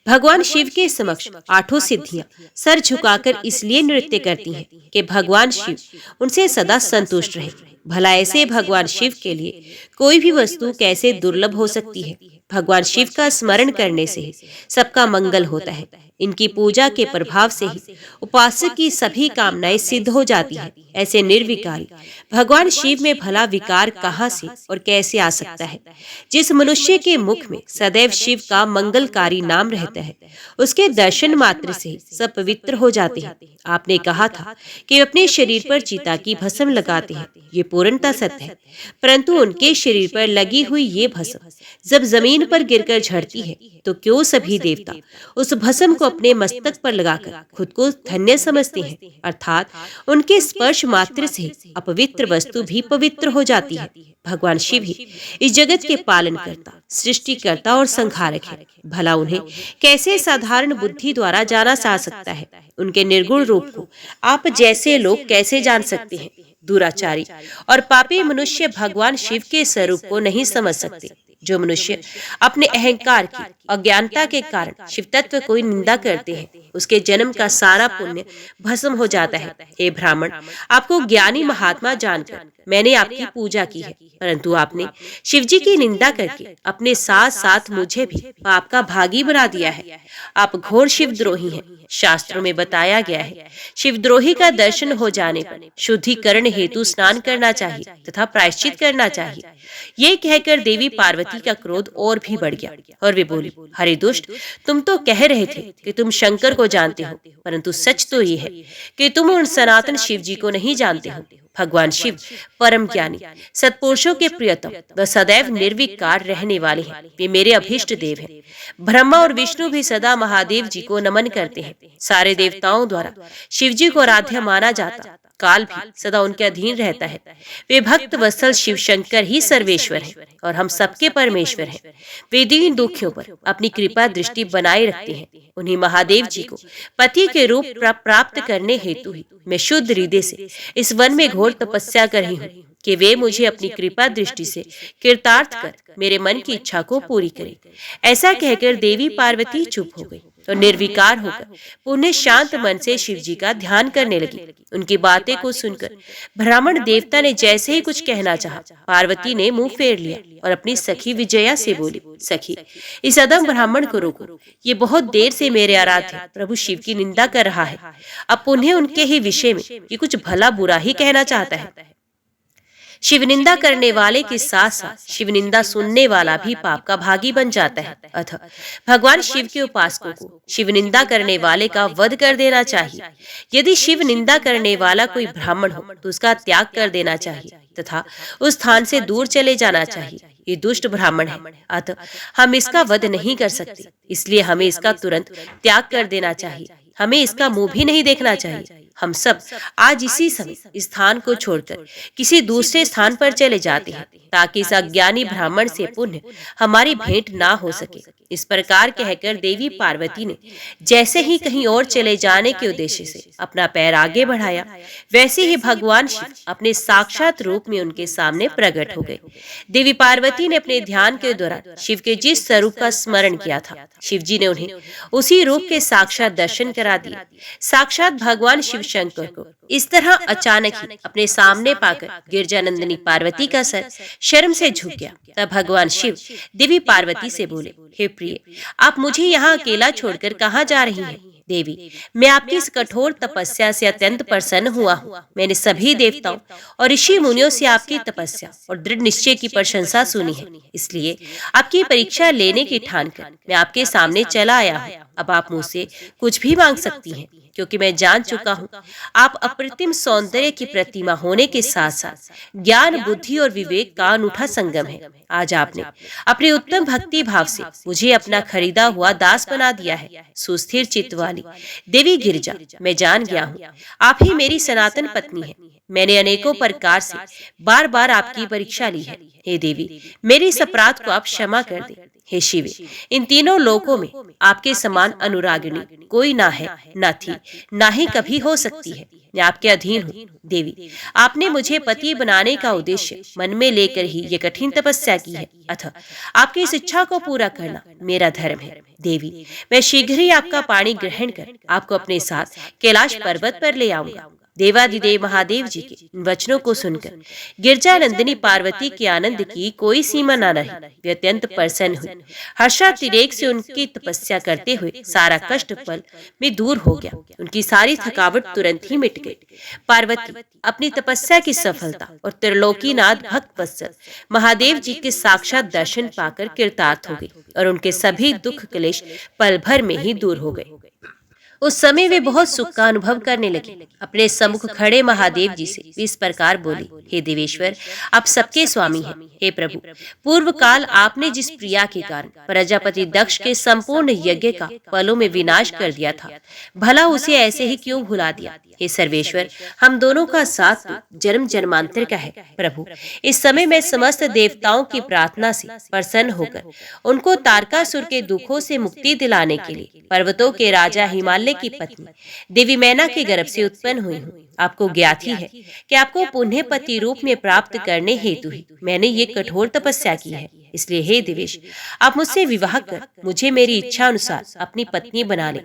भगवान शिव के समक्ष 8 सिद्धियां सर झुकाकर इसलिए नृत्य करती हैं कि भगवान शिव उनसे सदा संतुष्ट रहे। भला ऐसे भगवान शिव के लिए कोई भी वस्तु कैसे दुर्लभ हो सकती है? भगवान शिव का स्मरण करने से ही सबका मंगल होता है। इनकी पूजा के प्रभाव से ही उपासक की सभी कामनाएं सिद्ध हो जाती है। ऐसे निर्विकारी भगवान शिव में भला विकार कहाँ से और कैसे आ सकता है? जिस मनुष्य के मुख में सदैव शिव का मंगलकारी नाम रहता है, उसके दर्शन मात्र से सब पवित्र हो जाते हैं। आपने कहा था कि अपने शरीर पर चिता की भस्म लगाते हैं, ये पूर्णतः सत्य है, परंतु उनके शरीर पर लगी हुई ये भस्म जब जमीन पर गिरकर झड़ती है तो क्यों सभी देवता उस भस्म को अपने मस्तक पर लगाकर खुद को धन्य समझते हैं? अर्थात उनके स्पर्श मात्र से अपवित्र वस्तु भी पवित्र हो जाती है। भगवान शिव ही इस जगत के पालन करता, सृष्टिकर्ता और संहारक है। भला उन्हें कैसे साधारण बुद्धि द्वारा जाना जा सकता है? उनके निर्गुण रूप को आप जैसे लोग कैसे जान सकते हैं? दुराचारी और पापी मनुष्य भगवान शिव के स्वरूप को नहीं समझ सकते। जो मनुष्य अपने अहंकार की अज्ञानता के कारण शिव तत्व को निंदा करते हैं, उसके जन्म का सारा पुण्य भस्म हो जाता है। हे ब्राह्मण, आपको ज्ञानी महात्मा जानकर मैंने आपकी पूजा की है, परंतु आपने शिव जी की निंदा करके अपने साथ साथ मुझे भी पाप का भागी बना दिया है। आप घोर शिवद्रोही हैं। शास्त्रों में बताया गया है, शिवद्रोही का दर्शन हो जाने पर शुद्धिकरण हेतु स्नान करना चाहिए तथा प्रायश्चित करना चाहिए। ये कहकर देवी पार्वती का क्रोध और भी बढ़ गया और वे बोली, हरे दुष्ट, तुम तो कह रहे थे कि तुम शंकर को जानते हो, परंतु सच तो ये है कि तुम उन सनातन शिव जी को नहीं जानते हो। भगवान शिव परम ज्ञानी, सत्पुरुषों के प्रियतम व सदैव निर्विकार रहने वाले हैं। वे मेरे अभीष्ट देव हैं। ब्रह्मा और विष्णु भी सदा महादेव जी को नमन करते हैं। सारे देवताओं द्वारा शिव जी को आराध्य माना जाता, काल भी सदा उनके अधीन रहता है। वे भक्त वत्सल शिव शंकर ही सर्वेश्वर हैं और हम सबके परमेश्वर हैं। वे दीन दुखियों पर अपनी कृपा दृष्टि बनाए रखते हैं। उन्हीं महादेव जी को पति के रूप प्राप्त करने हेतु ही मैं शुद्ध हृदय से इस वन में घोर तपस्या कर रही हूँ कि वे मुझे अपनी कृपा दृष्टि से कृतार्थ कर मेरे मन की इच्छा को पूरी करे। ऐसा कहकर देवी पार्वती चुप हो गई और निर्विकार होकर पुण्य शांत मन से शिव जी का ध्यान करने लगी। उनकी बातें को सुनकर ब्राह्मण देवता ने जैसे ही कुछ कहना चाहा, पार्वती ने मुंह फेर लिया और अपनी सखी विजया से बोली, सखी, इस अदम ब्राह्मण को रोको। ये बहुत देर से मेरे आराध्य प्रभु शिव की निंदा कर रहा है। अब पुण्य उनके ही विषय में ये कुछ भला बुरा ही कहना चाहता है। शिव निंदा करने वाले के साथ साथ शिव निंदा सुनने वाला भी पाप का भागी बन जाता है। अतः भगवान शिव के उपासकों को शिव निंदा करने वाले का वध कर देना चाहिए। यदि शिव निंदा करने वाला कोई ब्राह्मण हो तो उसका त्याग कर देना चाहिए तथा उस स्थान से दूर चले जाना चाहिए। ये दुष्ट ब्राह्मण है, अतः हम इसका वध नहीं कर सकते, इसलिए हमें इसका तुरंत त्याग कर देना चाहिए। हमें इसका मुंह भी नहीं देखना चाहिए। हम सब आज इसी समय इस स्थान को छोड़कर किसी दूसरे स्थान पर चले जाते हैं ताकि इस अज्ञानी ब्राह्मण से पुण्य हमारी भेंट ना हो सके। इस प्रकार कहकर देवी पार्वती ने जैसे ही कहीं और चले जाने के उद्देश्य से अपना पैर आगे बढ़ाया, वैसे ही भगवान शिव अपने साक्षात रूप में उनके सामने प्रकट हो गए। देवी पार्वती ने अपने ध्यान के दौरान शिव के जिस स्वरूप का स्मरण किया था, शिव जी ने उन्हें उसी रूप के साक्षात दर्शन करा दिए। साक्षात भगवान शिव शंकर को इस तरह अचानक ही अपने सामने पाकर गिरजानंदिनी पार्वती का सर शर्म से झुक गया। तब भगवान शिव देवी पार्वती से बोले, हे प्रिय, आप मुझे यहाँ अकेला छोड़कर कहाँ जा रही हैं? देवी, मैं आपकी इस कठोर तपस्या से अत्यंत प्रसन्न हुआ हूँ। मैंने सभी देवताओं और ऋषि मुनियों से आपकी तपस्या और दृढ़ निश्चय की प्रशंसा सुनी है, इसलिए आपकी परीक्षा लेने की ठान कर मैं आपके सामने चला आया हूँ। अब आप मुझसे कुछ भी मांग सकती हैं, क्योंकि मैं जान चुका हूँ आप अप्रतिम सौंदर्य की प्रतिमा होने के साथ साथ ज्ञान, बुद्धि और विवेक का अनूठा संगम है। आज आपने अपने उत्तम भक्ति भाव से मुझे अपना खरीदा हुआ दास बना दिया है। सुस्थिर चित्त वाली देवी गिरिजा, मैं जान गया हूँ आप ही मेरी सनातन पत्नी है। मैंने अनेकों प्रकार से बार बार आपकी परीक्षा ली है। हे देवी, मेरे इस अपराध को आप क्षमा कर दें। हे शिव, इन तीनों लोकों में आपके समान अनुरागिणी कोई ना है, ना थी, ना ही कभी हो सकती है। मैं आपके अधीन हूँ। देवी, आपने मुझे पति बनाने का उद्देश्य मन में लेकर ही ये कठिन तपस्या की है, अतः आपकी इस इच्छा को पूरा करना मेरा धर्म है। देवी, मैं शीघ्र ही आपका पाणी ग्रहण कर आपको अपने साथ कैलाश पर्वत पर ले आऊंगा। देवादिदेव महादेव जी के इन वचनों को सुनकर गिरजानंदिनी पार्वती के आनंद की कोई सीमा न रही। वे अत्यंत प्रसन्न हुई। हर्षातिरेक से उनकी तपस्या करते हुए सारा कष्ट पल में दूर हो गया। उनकी सारी थकावट तुरंत ही मिट गई। पार्वती अपनी तपस्या की सफलता और त्रिलोकीनाथ भक्त वत्सल महादेव जी के साक्षात दर्शन पाकर कृतार्थ हो गई और उनके सभी दुख क्लेश पल भर में ही दूर हो गए। उस समय वे बहुत सुख का अनुभव करने लगे। अपने सम्मुख खड़े महादेव जी से इस प्रकार बोली, हे देवेश्वर, आप सबके स्वामी हैं। हे प्रभु, पूर्व काल आपने जिस प्रिया के कारण प्रजापति दक्ष के संपूर्ण यज्ञ का पलों में विनाश कर दिया था, भला उसे ऐसे ही क्यों भुला दिया? हे सर्वेश्वर, हम दोनों का साथ तो जन्म जन्मांतर का है। प्रभु, इस समय मैं समस्त देवताओं की प्रार्थना से प्रसन्न होकर उनको तारकासुर के दुखों से मुक्ति दिलाने के लिए पर्वतों के राजा हिमालय की पत्नी देवी मैना के गर्भ से उत्पन्न हुई हूँ। आपको ज्ञात ही है कि आपको पुण्य पति रूप में प्राप्त करने हेतु ही मैंने ये कठोर तपस्या की है। इसलिए हे देवेश, आप मुझसे विवाह कर मुझे मेरी इच्छा अनुसार अपनी पत्नी बना ले।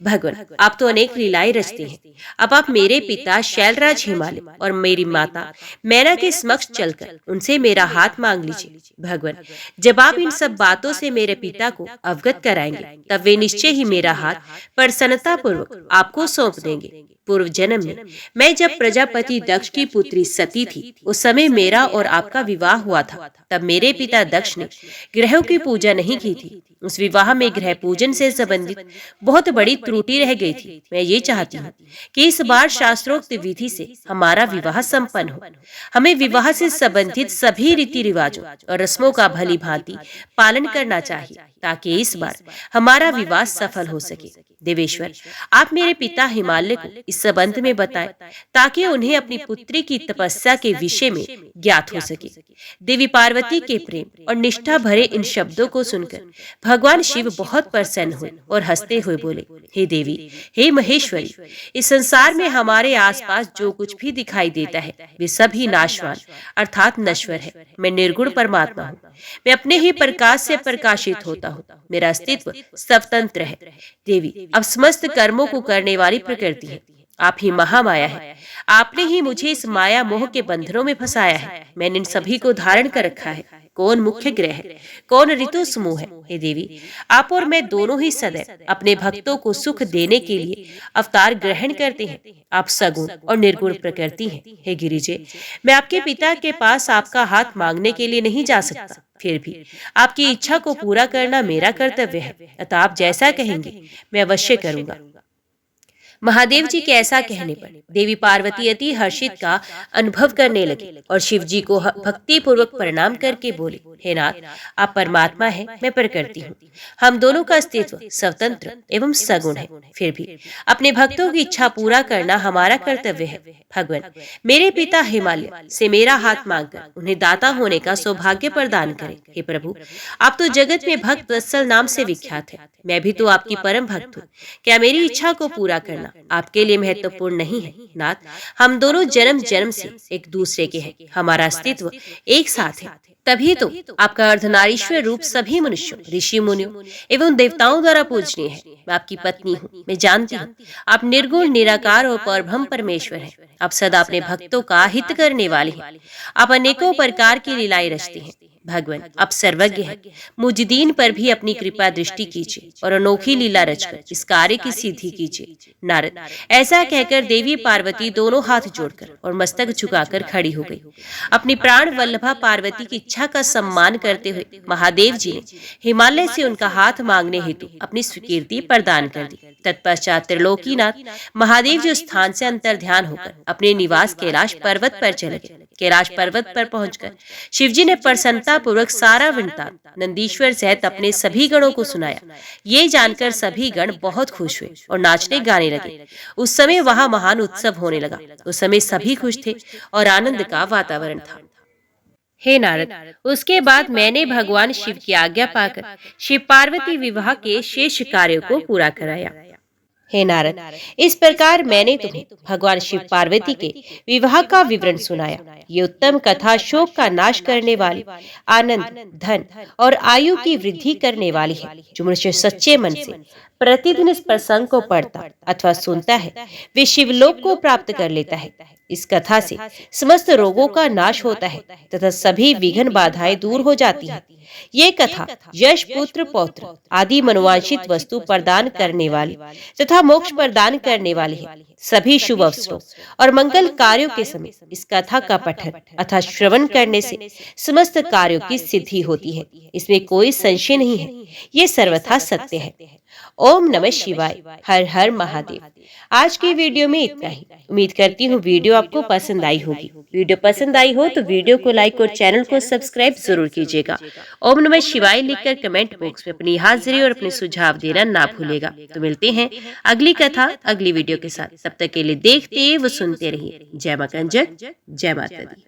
भगवान, आप तो अनेक लीलाएं रचते हैं। अब आप मेरे पिता शैलराज हिमालय और मेरी माता मैना के समक्ष चलकर उनसे मेरा हाथ मांग लीजिए। भगवान, जब आप इन सब बातों से मेरे पिता को अवगत कराएंगे, तब वे निश्चय ही मेरा हाथ प्रसन्नता पूर्वक आपको सौंप देंगे। पूर्व जन्म में मैं जब प्रजापति दक्ष की पुत्री सती थी, उस समय मेरा और आपका विवाह हुआ था। तब मेरे पिता दक्ष ने ग्रहों की पूजा नहीं की थी। उस विवाह में ग्रह पूजन से संबंधित बहुत बड़ी त्रुटि रह गई थी। मैं ये चाहती हूँ कि इस बार शास्त्रोक्त विधि से हमारा विवाह संपन्न हो। हमें विवाह से संबंधित सभी रीति रिवाजों और रस्मों का भली भांति पालन करना चाहिए, ताकि इस बार हमारा विवाह सफल हो सके। देवेश्वर, आप मेरे पिता हिमालय को इस संबंध में बताएं, ताकि उन्हें अपनी पुत्री की तपस्या के विषय में ज्ञात हो सके। देवी पार्वती के प्रेम और निष्ठा भरे इन शब्दों को सुनकर भगवान शिव बहुत प्रसन्न हुए और हंसते हुए बोले, हे देवी, हे महेश्वरी, इस संसार में हमारे आसपास जो कुछ भी दिखाई देता है वे सभी नाशवान अर्थात नश्वर है। मैं निर्गुण परमात्मा हूँ। मैं अपने ही प्रकाश से प्रकाशित होता हूँ। मेरा अस्तित्व स्वतंत्र है। देवी, अब समस्त कर्मों को करने वाली प्रकृति है। आप ही महामाया है। आपने ही मुझे इस माया मोह के बंधनों में फंसाया है। मैंने इन सभी को धारण कर रखा है। कौन मुख्य ग्रह है, कौन ऋतु समूह है? हे देवी, आप और मैं दोनों ही सदैव अपने भक्तों को सुख देने के लिए अवतार ग्रहण करते हैं। आप सगुण और निर्गुण प्रकृति हैं। हे गिरिजे, मैं आपके पिता के पास आपका हाथ मांगने के लिए नहीं जा सकता। फिर भी आपकी इच्छा को पूरा करना मेरा कर्तव्य है, अतः आप जैसा कहेंगे मैं अवश्य करूंगा। महादेव जी के ऐसा कहने पर देवी पार्वती अति हर्षित का अनुभव करने लगे और शिव जी को भक्ति पूर्वक प्रणाम करके बोले, हे नाथ, आप परमात्मा है, मैं प्रकृति हूँ। हम दोनों का अस्तित्व स्वतंत्र एवं सगुण है। फिर भी अपने भक्तों की इच्छा पूरा करना हमारा कर्तव्य है। भगवान, मेरे पिता हिमालय से मेरा हाथ मांगकर उन्हें दाता होने का सौभाग्य प्रदान करें। हे प्रभु, आप तो जगत में भक्त वत्सल नाम से विख्यात है। मैं भी तो आपकी परम भक्त हूँ। क्या मेरी इच्छा को पूरा करना आपके लिए महत्वपूर्ण नहीं है? नाथ, हम दोनों जन्म जन्म से एक दूसरे के हैं। हमारा अस्तित्व एक साथ है। तभी तो आपका अर्धनारीश्वर रूप सभी मनुष्यों, ऋषि मुनियों एवं देवताओं द्वारा पूजनीय है। मैं आपकी पत्नी हूँ। मैं जानती हूँ आप निर्गुण, निराकार और परब्रह्म परमेश्वर हैं। आप सदा अपने भक्तों का हित करने वाले हैं। आप अनेकों प्रकार की लीलाएं रचते हैं। भगवान, आप सर्वज्ञ हैं। मुझ दीन पर भी अपनी कृपा दृष्टि कीजिए और अनोखी लीला रचकर इस कार्य की सिद्धि कीजिए। नारद, ऐसा कहकर देवी पार्वती दोनों हाथ जोड़कर और मस्तक झुकाकर खड़ी हो गई। अपनी प्राण वल्लभा पार्वती की इच्छा का सम्मान करते हुए महादेव जी ने हिमालय से उनका हाथ मांगने हेतु अपनी स्वीकृति प्रदान कर दी। तत्पश्चात त्रिलोकीनाथ महादेव जी स्थान से अंतर ध्यान होकर अपने निवास कैलाश पर्वत पर चले गए। कैलाश पर्वत पर पहुंचकर शिवजी ने प्रसन्नता पूर्वक सारा वृत्तांत नंदीश्वर सहित अपने सभी गणों को सुनाया। ये जानकर सभी गण बहुत खुश हुए और नाचने गाने लगे। उस समय वहां महान उत्सव होने लगा। उस समय सभी खुश थे और आनंद का वातावरण था। हे नारद, उसके बाद मैंने भगवान शिव की आज्ञा पाकर शिव पार्वती विवाह के शेष कार्यों को पूरा कराया। हे नारद, इस प्रकार मैंने तुम्हें भगवान शिव पार्वती के विवाह का विवरण सुनाया। ये उत्तम कथा शोक का नाश करने वाली, आनंद, धन और आयु की वृद्धि करने वाली है। जो मनुष्य सच्चे मन से प्रतिदिन इस प्रसंग को पढ़ता अथवा सुनता है, वे शिवलोक को प्राप्त कर लेता है। इस कथा से समस्त रोगों का नाश होता है तथा सभी विघ्न बाधाएं दूर हो जाती हैं। ये कथा यश, पुत्र, पौत्र आदि मनोवांछित वस्तु प्रदान करने वाली तथा मोक्ष प्रदान करने वाली है। सभी शुभ अवसरों और मंगल कार्यों के समय इस कथा का पठन अथवा श्रवण करने से समस्त कार्यों की सिद्धि होती है। इसमें कोई संशय नहीं है। ये सर्वथा सत्य है। ओम नमः शिवाय। हर हर महादेव। आज की वीडियो में इतना ही। उम्मीद करती हूँ वीडियो आपको पसंद आई होगी। वीडियो पसंद आई हो तो वीडियो को लाइक और चैनल को सब्सक्राइब जरूर कीजिएगा। ओम नमः शिवाय लिखकर कमेंट बॉक्स में अपनी हाजिरी और अपने सुझाव देना ना भूलेगा। तो मिलते हैं अगली कथा अगली वीडियो के साथ। तब तक के लिए देखते व सुनते रहिए। जय मां कंजक, जय माता दी।